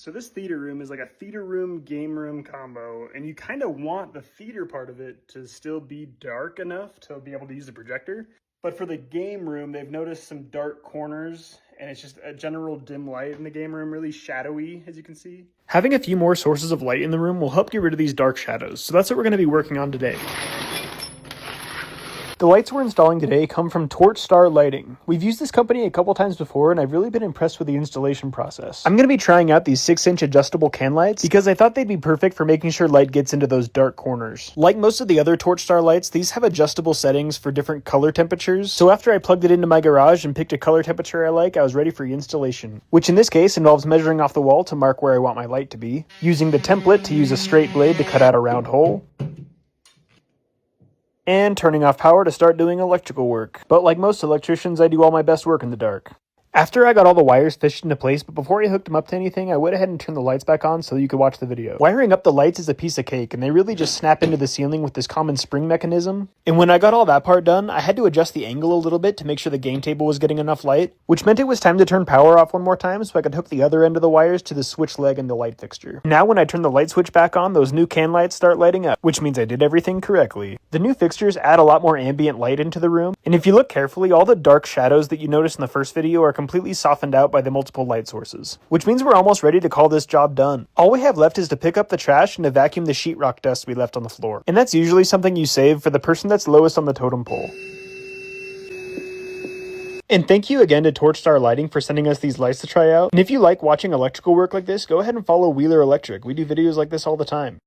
So this theater room is like a theater room, game room combo, and you kind of want the theater part of it to still be dark enough to be able to use the projector. But for the game room, they've noticed some dark corners, and it's just a general dim light in the game room, really shadowy, as you can see. Having a few more sources of light in the room will help get rid of these dark shadows, so that's what we're going to be working on today. The lights we're installing today come from Torchstar Lighting. We've used this company a couple times before, and I've really been impressed with the installation process. I'm going to be trying out these 6-inch adjustable can lights because I thought they'd be perfect for making sure light gets into those dark corners. Like most of the other Torchstar lights, these have adjustable settings for different color temperatures, so after I plugged it into my garage and picked a color temperature I like, I was ready for installation. Which in this case involves measuring off the wall to mark where I want my light to be, using the template to use a straight blade to cut out a round hole, and turning off power to start doing electrical work. But like most electricians, I do all my best work in the dark. After I got all the wires fished into place, but before I hooked them up to anything, I went ahead and turned the lights back on so you could watch the video. Wiring up the lights is a piece of cake, and they really just snap into the ceiling with this common spring mechanism. And when I got all that part done, I had to adjust the angle a little bit to make sure the game table was getting enough light, which meant it was time to turn power off one more time so I could hook the other end of the wires to the switch leg and the light fixture. Now when I turn the light switch back on, those new can lights start lighting up, which means I did everything correctly. The new fixtures add a lot more ambient light into the room, and if you look carefully, all the dark shadows that you noticed in the first video are completely softened out by the multiple light sources, which means we're almost ready to call this job done. All we have left is to pick up the trash and to vacuum the sheetrock dust we left on the floor. And that's usually something you save for the person that's lowest on the totem pole. And thank you again to Torchstar Lighting for sending us these lights to try out. And if you like watching electrical work like this, go ahead and follow Wheeler Electric. We do videos like this all the time.